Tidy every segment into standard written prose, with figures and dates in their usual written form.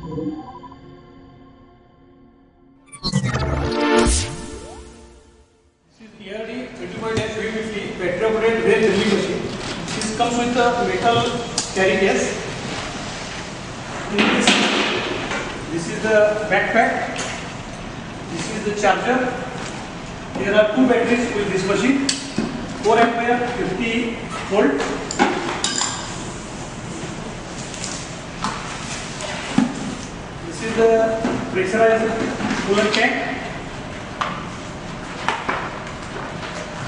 ERD 25-350 battery operated rail drilling machine. This comes with a metal carry case. This is the backpack. This is the charger. There are two batteries with this machine. 4 ampere 50 volt. This is the pressurized coolant tank.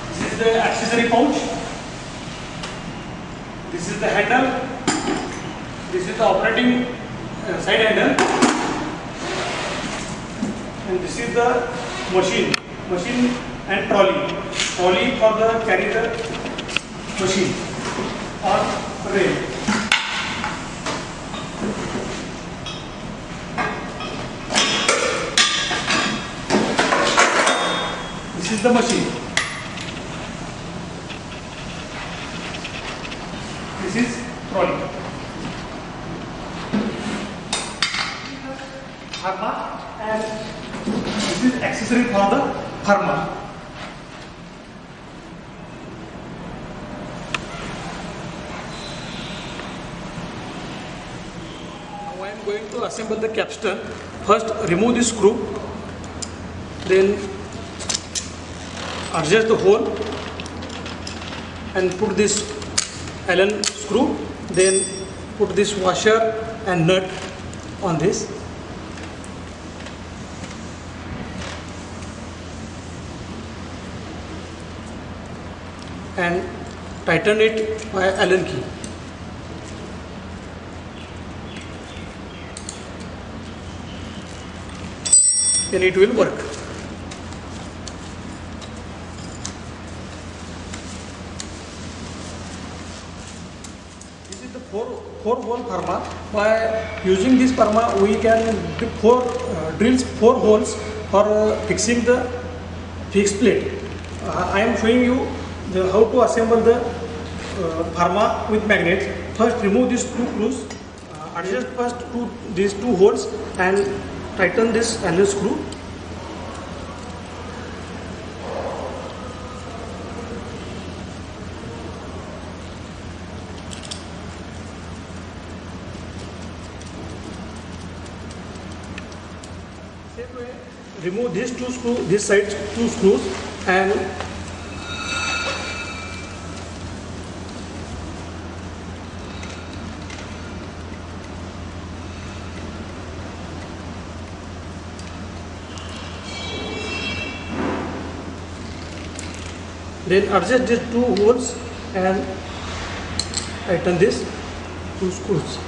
This is the accessory pouch. This is the handle. This is the operating side handle. And this is the machine and trolley for the carry the machine on rail. This is the machine. This is trolley. Pharma, and this is accessory for the pharma. Now I am going to assemble the capstan. First remove this screw, then adjust the hole and put this Allen screw, then put this washer and nut on this. And tighten it by Allen key. Then it will work. This is the four hole pharma. By using this pharma, we can drill 4 holes for fixing the fixed plate. I am showing you how to assemble the pharma with magnets. First remove these 2 screws, adjust first to these 2 holes and tighten this Allen screw. Same way, remove these 2 screws, this side 2 screws, and then adjust these 2 holes and tighten these 2 screws.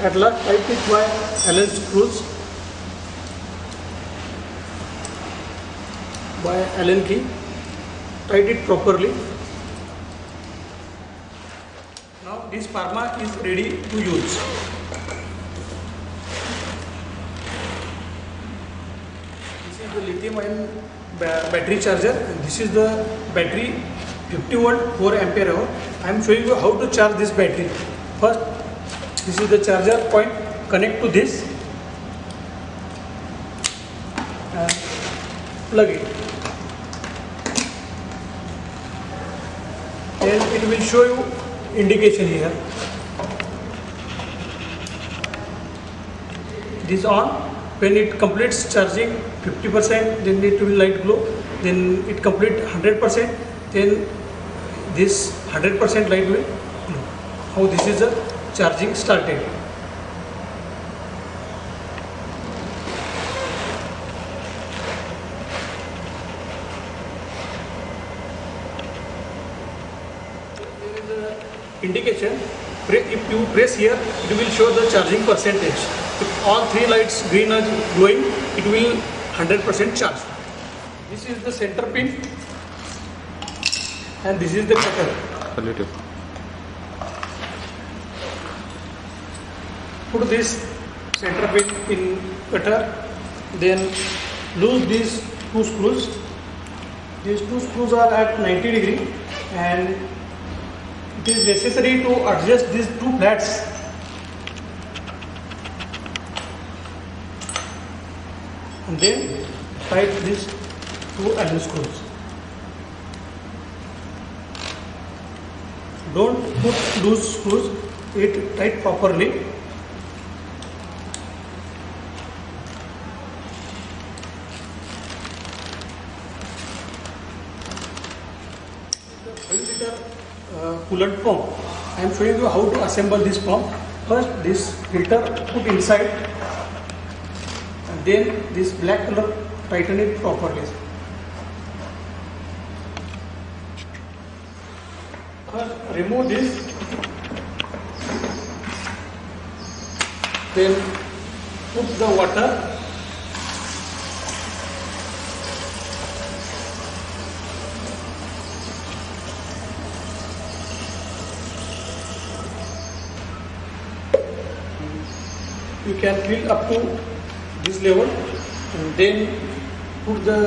At last tighten it by Allen screws by Allen key. Tight it properly. Now this pharma is ready to use. This is the lithium-ion battery charger, and this is the battery 50 volt 4 ampere hour. I am showing you how to charge this battery. First, this is the charger point. Connect to this and plug it. Then it will show you indication here. It is on. When it completes charging 50%, then it will light glow. Then it complete 100%, then this 100% light will glow. How this is the charging started. Indication, if you press here, it will show the charging percentage. If all 3 lights green are glowing, it will 100% charge. This is the center pin and this is the cutter. put this center pin in cutter, then loose these two screws. These two screws are at 90 degree, and it is necessary to adjust these two flats. And then tight these two Allen screws. Don't put loose screws, it tight properly. The 5-liter coolant pump. I am showing you how to assemble this pump. First, this filter put inside, and then this black color tighten it properly. First, remove this, then put the water. You can fill up to this level, and then put the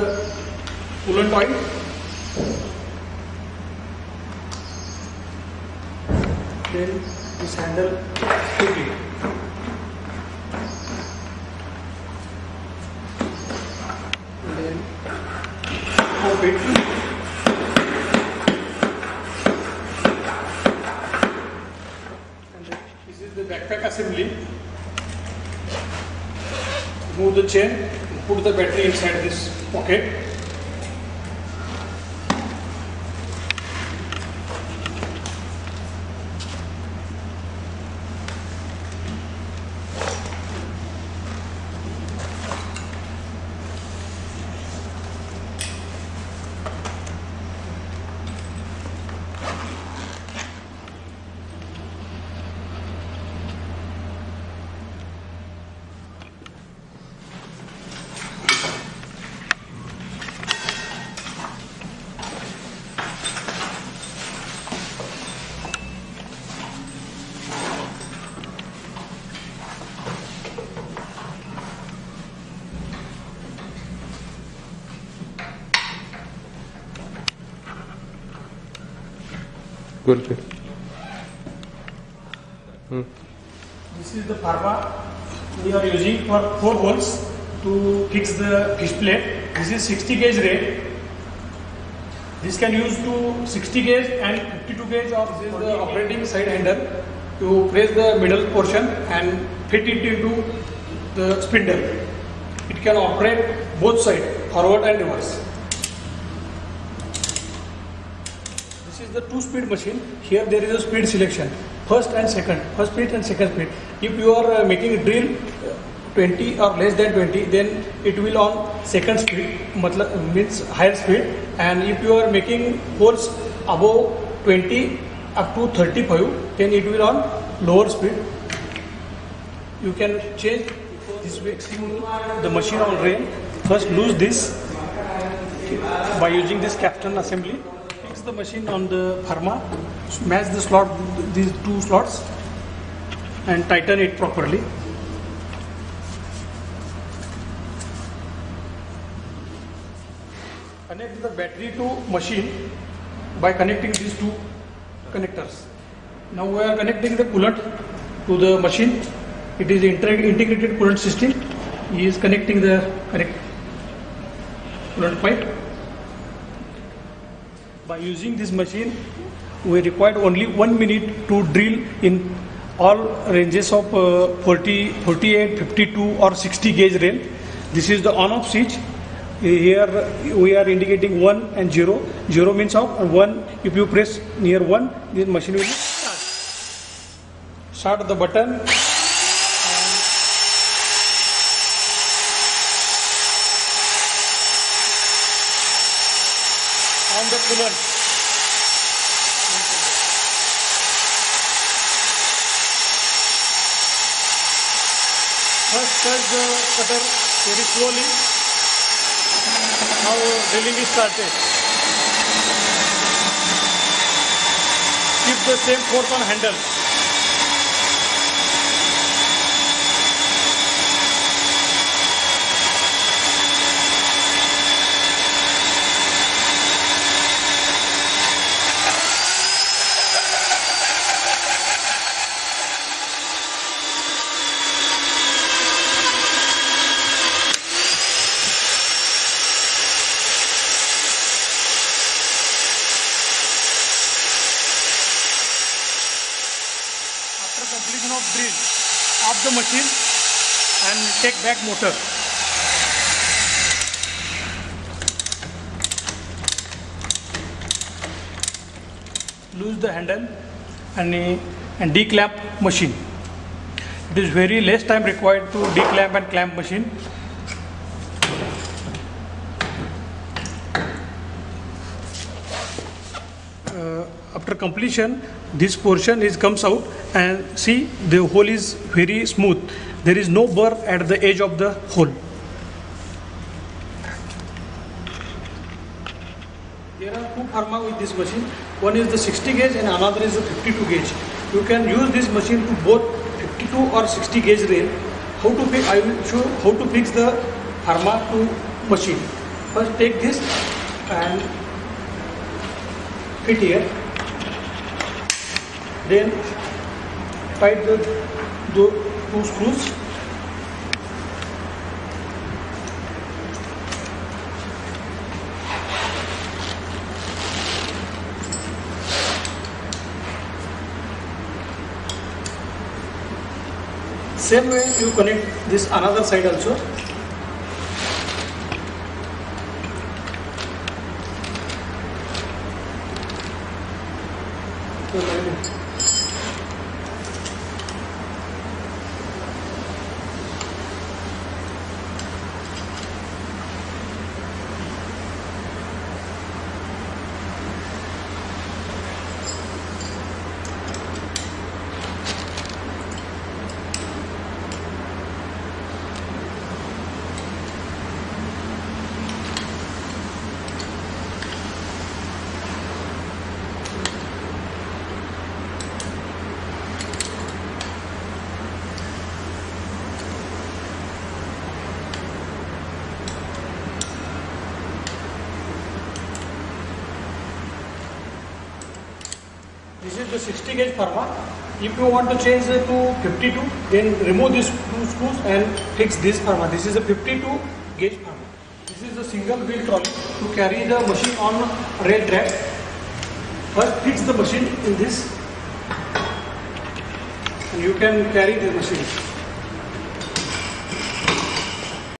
coolant oil. Then this handle quickly. And then pump it. And then this is the backpack assembly. Remove the chain, put the battery inside this pocket. Good. This is the pharma we are using for 4 holes to fix the fish plate. This is 60 gauge rate. This can use to 60 gauge and 52 gauge, or this is the operating side handle to press the middle portion and fit it into the spindle. It can operate both sides, forward and reverse. This is the 2-speed machine. Here there is a speed selection, first speed and second speed. If you are making a drill 20 or less than 20, then it will on second speed, means higher speed. And if you are making holes above 20 up to 35, then it will on lower speed. You can change this fixing the machine on rail. First, loose this by using this capstan assembly. Fix the machine on the pharma, match the slot, these 2 slots, and tighten it properly. Connect the battery to machine by connecting these 2 connectors. Now we are connecting the coolant to the machine. It is integrated coolant system. He is connecting the correct coolant pipe. By using this machine, we required only 1 minute to drill in all ranges of 40, 48, 52 or 60 gauge rail. This is the on-off switch. Here we are indicating 1 and 0. 0 means off, and 1, if you press near 1, this machine will start. Start the button. On the coolant. First touch the cutter very slowly. Now drilling is started. Keep the same force on handle. after completion of drill, off the machine and take back motor. Loose the handle and declamp machine. It is very less time required to declamp and clamp machine. After completion, this portion comes out, and see, the hole is very smooth. There is no burr at the edge of the hole. There are two pharma with this machine. One is the 60 gauge and another is the 52 gauge. You can use this machine to both 52 or 60 gauge rail. How to fix? I will show how to fix the pharma to machine. First, take this and fit here. Then tight the two screws. Same way you connect this another side also. This is the 60 gauge pharma. If you want to change it to 52, then remove these two screws and fix this pharma. This is a 52 gauge pharma. This is a single wheel trolley to carry the machine on rail track. First fix the machine in this, and you can carry the machine.